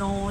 9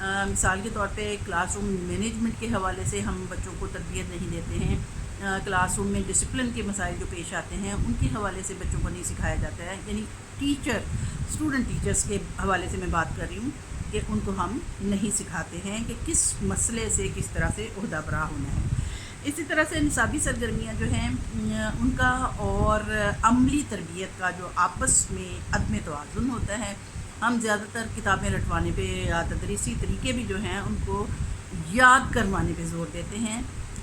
مثال کے طور پہ کلاس روم مینجمنٹ کے حوالے سے ہم بچوں کو تربیت نہیں دیتے ہیں. کلاس روم میں ڈسپلن کے مسائل جو پیش آتے ہیں ان کے حوالے سے بچوں کو نہیں سکھایا جاتا ہے. یعنی اسٹوڈنٹ ٹیچرز کے حوالے سے میں بات کر رہی ہوں کہ ان کو ہم نہیں سکھاتے ہیں کہ کس مسئلے سے کس طرح سے عہدہ برا ہونا ہے. اسی طرح سے نصابی سرگرمیاں جو ہیں ان کا اور عملی تربیت کا جو آپس میں عدم توازن ہوتا ہے. ہم زیادہ تر کتابیں رٹوانے پہ یا تدریسی طریقے بھی جو ہیں ان کو یاد کروانے پہ زور دیتے ہیں,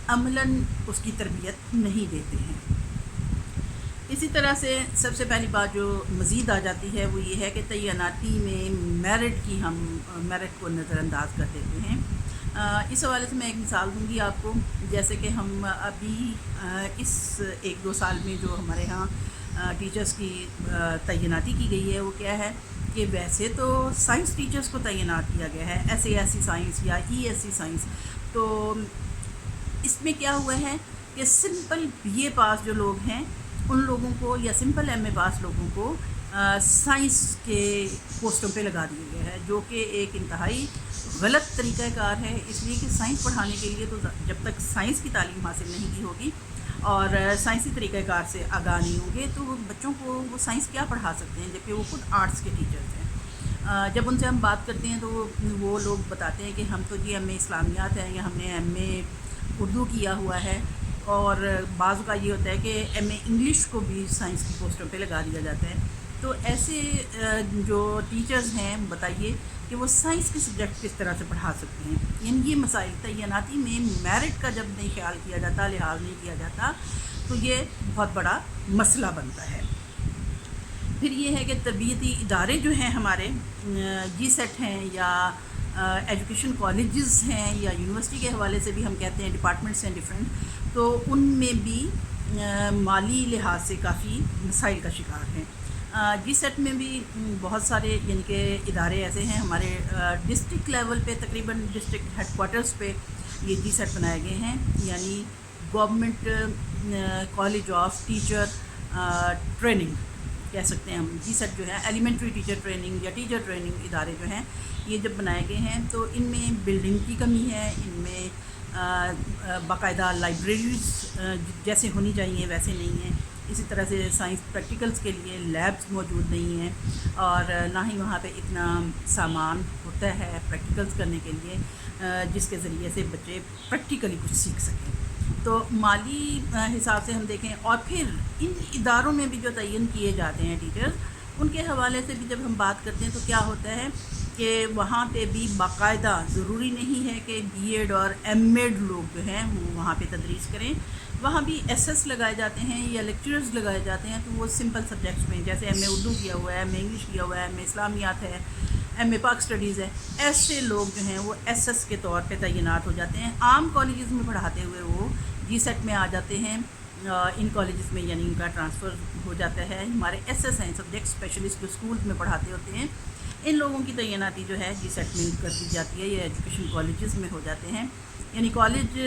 عملاً اس کی تربیت نہیں دیتے ہیں. اسی طرح سے سب سے پہلی بات جو مزید آ جاتی ہے وہ یہ ہے کہ تعیناتی میں میرٹ کو نظر انداز کر دیتے ہیں. اس حوالے سے میں ایک مثال دوں گی آپ کو. جیسے کہ ہم ابھی اس 1-2 سال میں جو ہمارے ہاں ٹیچرز کی تعیناتی کی گئی ہے وہ کیا ہے کہ ویسے تو سائنس ٹیچرز کو تعینات کیا گیا ہے, S A S C science یا ای ایس سی سائنس. تو اس میں کیا ہوا ہے کہ سمپل بی اے پاس جو لوگ ہیں ان لوگوں کو یا سمپل ایم اے پاس لوگوں کو سائنس کے پوسٹوں پہ لگا دیا گیا ہے, جو کہ ایک انتہائی غلط طریقہ کار ہے. اس لیے کہ سائنس پڑھانے کے لیے تو جب تک سائنس کی تعلیم حاصل نہیں کی ہوگی اور سائنسی طریقہ کار سے آگاہ نہیں ہوں گے تو بچوں کو وہ سائنس کیا پڑھا سکتے ہیں, جبکہ وہ خود آرٹس کے ٹیچرز ہیں. جب ان سے ہم بات کرتے ہیں تو وہ لوگ بتاتے ہیں کہ ہم تو جی ایم اے اسلامیات ہیں یا ہم نے ایم اے اردو کیا ہوا ہے, اور بعض کا یہ ہوتا ہے کہ ایم اے انگلش کو بھی سائنس کی پوسٹوں پہ لگا دیا جاتا ہے. تو ایسے جو ٹیچرز ہیں بتائیے کہ وہ سائنس کے سبجیکٹ کس طرح سے پڑھا سکتے ہیں. یعنی یہ مسائل تعیناتی میں میرٹ کا جب نہیں خیال کیا جاتا, لحاظ نہیں کیا جاتا, تو یہ بہت بڑا مسئلہ بنتا ہے. پھر یہ ہے کہ تربیتی ادارے جو ہیں ہمارے جی سیٹ ہیں یا ایجوکیشن کالجز ہیں یا یونیورسٹی کے حوالے سے بھی ہم کہتے ہیں ڈپارٹمنٹس ہیں ڈفرینٹ, تو ان میں بھی مالی لحاظ سے کافی مسائل کا شکار ہیں. جی سیٹ میں بھی بہت سارے یعنی کہ ادارے ایسے ہیں ہمارے ڈسٹرکٹ لیول پہ, تقریباً ڈسٹرکٹ ہیڈ کوارٹرز پہ یہ جی سیٹ بنائے گئے ہیں. یعنی government college of teacher training کہہ سکتے ہیں ہم. جی سیٹ جو ہے ایلیمنٹری ٹیچر ٹریننگ یا ٹیچر ٹریننگ ادارے جو ہیں یہ جب بنائے گئے ہیں تو ان میں بلڈنگ کی کمی ہے, ان میں باقاعدہ لائبریریز جیسے ہونی چاہیے ویسے نہیں ہیں. اسی طرح سے سائنس پریکٹیکلز کے لیے لیبز موجود نہیں ہیں, اور نہ ہی وہاں پہ اتنا سامان ہوتا ہے پریکٹیکلز کرنے کے لیے جس کے ذریعے سے بچے پریکٹیکلی کچھ سیکھ سکیں. تو مالی حساب سے ہم دیکھیں, اور پھر ان اداروں میں بھی جو تعین کیے جاتے ہیں ٹیچرز, ان کے حوالے سے بھی جب ہم بات کرتے ہیں تو کیا ہوتا ہے کہ وہاں پہ بھی باقاعدہ ضروری نہیں ہے کہ بی ایڈ اور ایم ایڈ لوگ جو ہیں وہ وہاں پہ تدریس کریں. وہاں بھی ایس ایس لگائے جاتے ہیں یا لیکچرز لگائے جاتے ہیں, تو وہ سمپل سبجیکٹس میں جیسے ایم اے اردو کیا ہوا ہے, ایم اے انگلش کیا ہوا ہے, ایم اے اسلامیات ہے, ایم اے پاک اسٹڈیز ہے, ایسے لوگ جو ہیں وہ ایس ایس کے طور پہ تعینات ہو جاتے ہیں. عام کالجز میں پڑھاتے ہوئے وہ جی سیٹ میں آ جاتے ہیں. ان کالجز میں یعنی ان کا ٹرانسفر ہو جاتا ہے. ہمارے ایس ایس ہیں سبجیکٹ اسپیشلسٹ جو اسکولز میں پڑھاتے ہوتے ہیں, ان لوگوں کی تعیناتی جو ہے جی سیٹ میں کر دی جاتی ہے. یہ ایجوکیشن کالجز میں ہو جاتے ہیں. یعنی کالج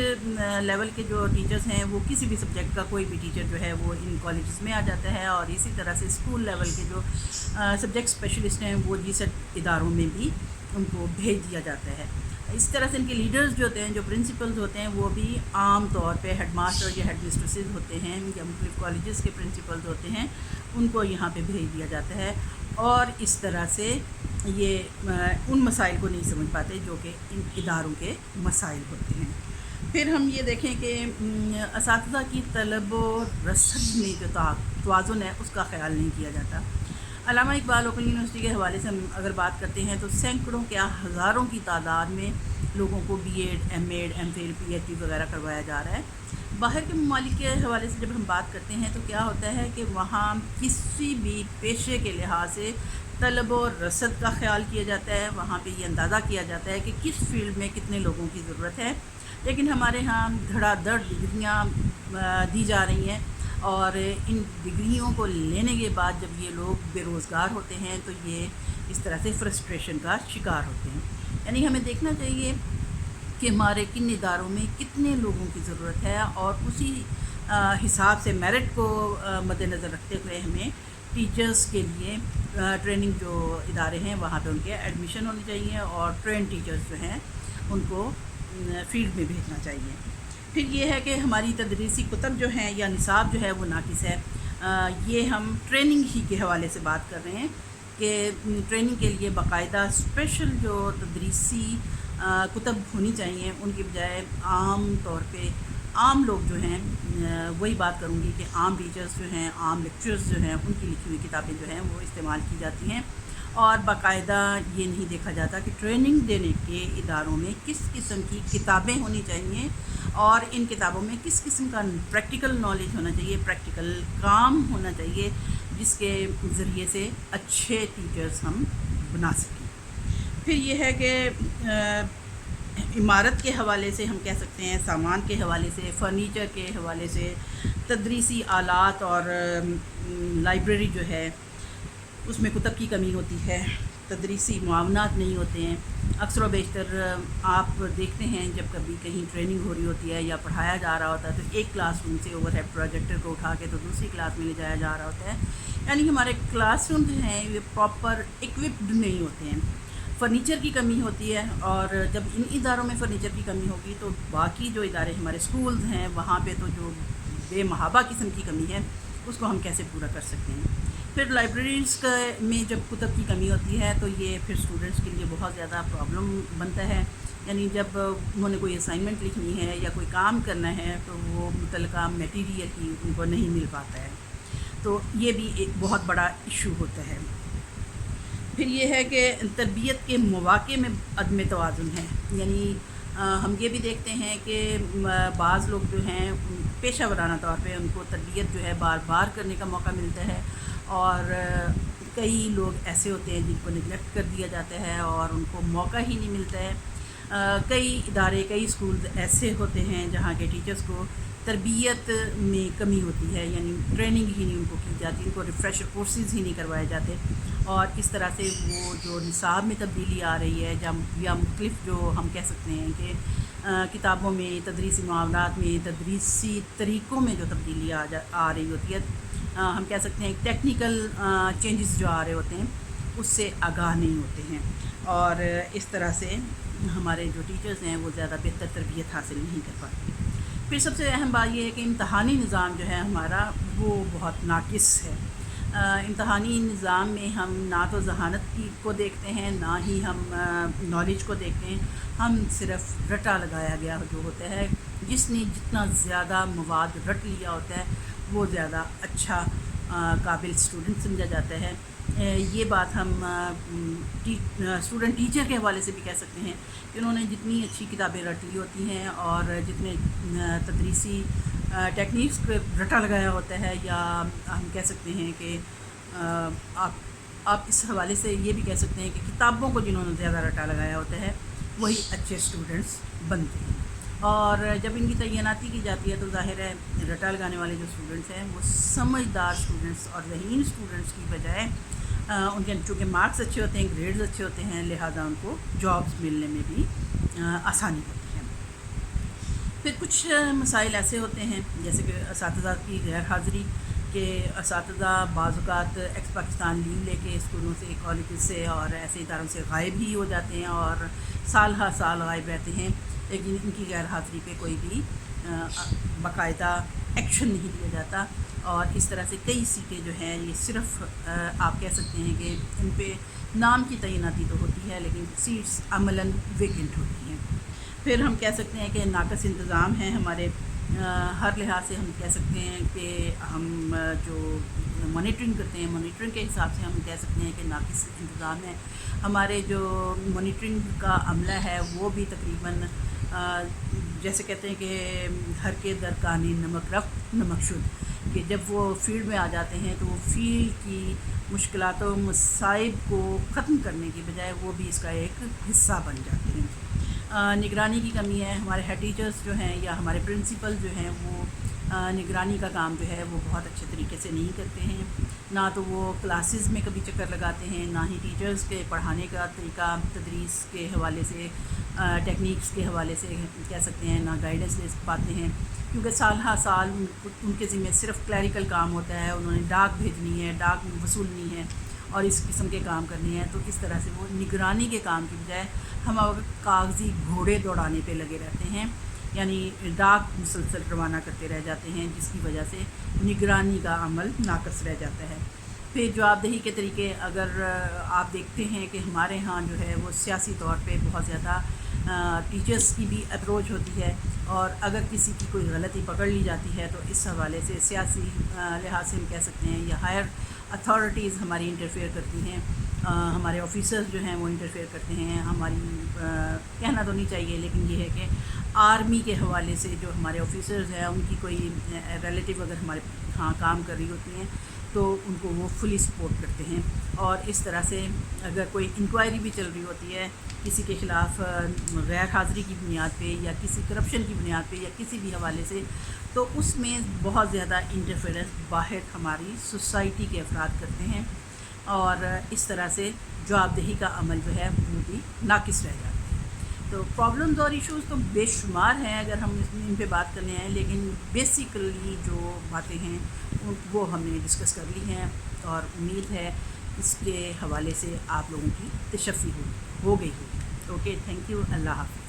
لیول کے جو ٹیچرز ہیں وہ کسی بھی سبجیکٹ کا کوئی بھی ٹیچر جو ہے وہ ان کالجز میں آ جاتا ہے, اور اسی طرح سے اسکول لیول کے جو سبجیکٹ اسپیشلسٹ ہیں وہ جی سیٹ اداروں میں بھی ان کو بھیج دیا جاتا ہے. اس طرح سے ان کے لیڈرز جو ہوتے ہیں, جو پرنسپلز ہوتے ہیں, وہ بھی عام طور پہ ہیڈ ماسٹر یا ہیڈ مسٹریسز ہوتے ہیں یا مختلف کالجز کے پرنسپلز ہوتے ہیں, ان کو یہاں پہ بھیج دیا جاتا ہے. اور اس طرح سے یہ ان مسائل کو نہیں سمجھ پاتے جو کہ ان اداروں کے مسائل ہوتے ہیں. پھر ہم یہ دیکھیں کہ اساتذہ کی طلب و رسد میں جو توازن ہے اس کا خیال نہیں کیا جاتا. علامہ اقبال اوپن یونیورسٹی کے حوالے سے ہم اگر بات کرتے ہیں تو سینکڑوں کیا ہزاروں کی تعداد میں لوگوں کو B Ed, M Ed, M Phil, P H D وغیرہ کروایا جا رہا ہے. باہر کے ممالک کے حوالے سے جب ہم بات کرتے ہیں تو کیا ہوتا ہے کہ وہاں کسی بھی پیشے کے لحاظ سے طلب و رسد کا خیال کیا جاتا ہے. وہاں پہ یہ اندازہ کیا جاتا ہے کہ کس فیلڈ میں کتنے لوگوں کی ضرورت ہے. لیکن ہمارے ہاں دھڑا دھڑ ڈگریاں دی جا رہی ہیں, اور ان ڈگریوں کو لینے کے بعد جب یہ لوگ بے روزگار ہوتے ہیں تو یہ اس طرح سے فرسٹریشن کا شکار ہوتے ہیں. یعنی ہمیں دیکھنا چاہیے کہ ہمارے کن اداروں میں کتنے لوگوں کی ضرورت ہے, اور اسی حساب سے میرٹ کو مد نظر رکھتے ہوئے ہمیں ٹیچرس کے لیے ٹریننگ جو ادارے ہیں وہاں پہ ان کے ایڈمیشن ہونی چاہیے اور ٹرین ٹیچرس جو ہیں ان کو فیلڈ میں بھیجنا چاہیے۔ پھر یہ ہے کہ ہماری تدریسی کتب جو ہیں یا نصاب جو ہے وہ ناقص ہے۔ یہ ہم ٹریننگ ہی کے حوالے سے بات کر رہے ہیں کہ ٹریننگ کے لیے باقاعدہ اسپیشل جو تدریسی کتب ہونی چاہیے، ان کی بجائے عام طور پہ عام لوگ جو ہیں، وہی بات کروں گی کہ عام ٹیچرز جو ہیں، عام لیکچرز جو ہیں، ان کی لکھی ہوئی کتابیں جو ہیں وہ استعمال کی جاتی ہیں، اور باقاعدہ یہ نہیں دیکھا جاتا کہ ٹریننگ دینے کے اداروں میں کس قسم کی کتابیں ہونی چاہیے اور ان کتابوں میں کس قسم کا پریکٹیکل نالج ہونا چاہیے، پریکٹیکل کام ہونا چاہیے، جس کے ذریعے سے اچھے ٹیچرز ہم بنا سکیں۔ پھر یہ ہے کہ عمارت کے حوالے سے ہم کہہ سکتے ہیں، سامان کے حوالے سے، فرنیچر کے حوالے سے، تدریسی آلات اور لائبریری جو ہے اس میں کتب کی کمی ہوتی ہے، تدریسی معاونات نہیں ہوتے ہیں۔ اکثر و بیشتر آپ دیکھتے ہیں جب کبھی کہیں ٹریننگ ہو رہی ہوتی ہے یا پڑھایا جا رہا ہوتا ہے تو ایک کلاس روم سے اوور ہیڈ پروجیکٹر کو اٹھا کے تو دوسری کلاس میں لے جایا جا رہا ہوتا ہے، یعنی ہمارے کلاس روم جو ہیں یہ پراپر اکوپڈ نہیں ہوتے ہیں۔ فرنیچر کی کمی ہوتی ہے، اور جب ان اداروں میں فرنیچر کی کمی ہوگی تو باقی جو ادارے ہمارے اسکولز ہیں وہاں پہ تو جو بے محابہ قسم کی کمی ہے اس کو ہم کیسے پورا کر سکتے ہیں۔ پھر لائبریریز میں جب کتب کی کمی ہوتی ہے تو یہ پھر اسٹوڈنٹس کے لیے بہت زیادہ پرابلم بنتا ہے، یعنی جب انہوں نے کوئی اسائنمنٹ لکھنی ہے یا کوئی کام کرنا ہے تو وہ متعلقہ میٹیریل ہی ان کو نہیں مل پاتا ہے، تو یہ بھی ایک بہت بڑا ایشو ہوتا ہے۔ پھر یہ ہے کہ تربیت کے مواقع میں عدم توازن ہے، یعنی ہم یہ بھی دیکھتے ہیں کہ بعض لوگ جو ہیں پیشہ ورانہ طور پہ ان کو تربیت جو ہے بار بار کرنے کا موقع ملتا ہے، اور کئی لوگ ایسے ہوتے ہیں جن کو نگلیکٹ کر دیا جاتا ہے اور ان کو موقع ہی نہیں ملتا ہے۔ کئی ادارے، کئی اسکولز ایسے ہوتے ہیں جہاں کے ٹیچرز کو تربیت میں کمی ہوتی ہے، یعنی ٹریننگ ہی نہیں ان کو کی جاتی، ان کو ریفریشر کورسز ہی نہیں کروائے جاتے، اور اس طرح سے وہ جو نصاب میں تبدیلی آ رہی ہے یا مختلف جو ہم کہہ سکتے ہیں کہ کتابوں میں، تدریسی معاونات میں، تدریسی طریقوں میں جو تبدیلی آ رہی ہوتی ہے، ہم کہہ سکتے ہیں ٹیکنیکل چینجز جو آ رہے ہوتے ہیں اس سے آگاہ نہیں ہوتے ہیں، اور اس طرح سے ہمارے جو ٹیچرز ہیں وہ زیادہ بہتر تربیت حاصل نہیں کر پاتے۔ پھر سب سے اہم بات یہ ہے کہ امتحانی نظام جو ہے ہمارا وہ بہت ناقص ہے۔ امتحانی نظام میں ہم نہ تو ذہانت کو دیکھتے ہیں، نہ ہی ہم نالج کو دیکھتے ہیں، ہم صرف رٹا لگایا گیا جو ہوتا ہے، جس نے جتنا زیادہ مواد رٹ لیا ہوتا ہے وہ زیادہ اچھا قابل اسٹوڈنٹ سمجھا جاتا ہے۔ یہ بات ہم اسٹوڈنٹ ٹیچر کے حوالے سے بھی کہہ سکتے ہیں کہ انہوں نے جتنی اچھی کتابیں رٹ لی ہوتی ہیں اور جتنے تدریسی ٹیکنیکس پہ رٹا لگایا ہوتا ہے، یا ہم کہہ سکتے ہیں کہ آپ اس حوالے سے یہ بھی کہہ سکتے ہیں کہ کتابوں کو جنہوں نے زیادہ رٹا لگایا ہوتا ہے وہی اچھے اسٹوڈنٹس بنتے ہیں، اور جب ان کی تعیناتی کی جاتی ہے تو ظاہر ہے رٹا لگانے والے جو اسٹوڈنٹس ہیں وہ سمجھدار اسٹوڈنٹس اور ذہین اسٹوڈنٹس کی بجائے ان کے چونکہ مارکس اچھے ہوتے ہیں، گریڈز اچھے ہوتے ہیں، لہٰذا ان کو جابس ملنے میں بھی آسانی ہوتی ہے۔ پھر کچھ مسائل ایسے ہوتے ہیں جیسے کہ اساتذہ کی غیر حاضری، کہ اساتذہ بعض اوقات ایکس پاکستان لیو لے کے اسکولوں سے، کالجز سے اور ایسے اداروں سے غائب ہی ہو جاتے ہیں اور سال ہر سال غائب رہتے ہیں، لیکن ان کی غیر حاضری پہ کوئی بھی باقاعدہ ایکشن نہیں لیا جاتا، اور اس طرح سے کئی سیٹیں جو ہیں یہ صرف آپ کہہ سکتے ہیں کہ ان پہ نام کی تعیناتی تو ہوتی ہے لیکن سیٹس عملاً ویکنٹ ہوتی ہیں۔ پھر ہم کہہ سکتے ہیں کہ ناقص انتظام ہیں ہمارے ہر لحاظ سے، ہم کہہ سکتے ہیں کہ ہم جو مانیٹرنگ کرتے ہیں، مانیٹرنگ کے حساب سے ہم کہہ سکتے ہیں کہ ناقص انتظام ہے۔ ہمارے جو مانیٹرنگ کا عملہ ہے وہ بھی تقریباً جیسے کہتے ہیں کہ ہر کے درکانی نمک رفت نمک شد، کہ جب وہ فیلڈ میں آ جاتے ہیں تو وہ فیلڈ کی مشکلات و مصائب کو ختم کرنے کی بجائے وہ بھی اس کا ایک حصہ بن جاتے ہیں۔ نگرانی کی کمی ہے، ہمارے ہیڈ ٹیچرز جو ہیں یا ہمارے پرنسپل جو ہیں وہ نگرانی کا کام جو ہے وہ بہت اچھے طریقے سے نہیں کرتے ہیں، نہ تو وہ کلاسز میں کبھی چکر لگاتے ہیں، نہ ہی ٹیچرز کے پڑھانے کا طریقہ تدریس کے حوالے سے ٹیکنیکس کے حوالے سے کہہ سکتے ہیں نہ گائیڈنس لے پاتے ہیں، کیونکہ سال ہر سال ان کے ذمہ صرف کلیریکل کام ہوتا ہے، انہوں نے ڈاک بھیجنی ہے، ڈاک وصولنی ہے اور اس قسم کے کام کرنے ہیں، تو اس طرح سے وہ نگرانی کے کام کی بجائے ہم کاغذی گھوڑے دوڑانے پہ لگے رہتے ہیں، یعنی ڈاک مسلسل روانہ کرتے رہ جاتے ہیں، جس کی وجہ سے نگرانی کا عمل ناقص رہ جاتا ہے۔ پھر جواب دہی کے طریقے اگر آپ دیکھتے ہیں کہ ہمارے ہاں جو ہے وہ سیاسی طور پہ بہت زیادہ ٹیچرس کی بھی اپروچ ہوتی ہے، اور اگر کسی کی کوئی غلطی پکڑ لی جاتی ہے تو اس حوالے سے سیاسی لحاظ سے ہم کہہ سکتے ہیں یا ہائر اتھارٹیز ہماری انٹرفیئر کرتی ہیں، ہمارے آفیسرز جو ہیں وہ انٹرفیئر کرتے ہیں، ہماری کہنا تو نہیں چاہیے لیکن یہ ہے کہ آرمی کے حوالے سے جو ہمارے آفیسرز ہیں ان کی کوئی ریلیٹیو اگر ہمارے ہاں کام کر رہی ہوتی ہیں تو ان کو وہ فلی سپورٹ کرتے ہیں، اور اس طرح سے اگر کوئی انکوائری بھی چل رہی ہوتی ہے کسی کے خلاف غیر حاضری کی بنیاد پہ یا کسی کرپشن کی بنیاد پہ یا کسی بھی حوالے سے، تو اس میں بہت زیادہ انٹرفیئرنس باہر ہماری سوسائٹی کے افراد کرتے ہیں، اور اس طرح سے جواب دہی کا عمل جو ہے وہ بھی ناقص رہ جاتا ہے۔ تو پرابلمز اور ایشوز تو بے شمار ہیں اگر ہم ان پہ بات کرنے ہیں، لیکن بیسیکلی جو باتیں ہیں وہ ہم نے ڈسکس کر لی ہیں، اور امید ہے اس کے حوالے سے آپ لوگوں کی تشفی ہو گئی ہوگی۔ اوکے، تھینک یو، اللہ حافظ۔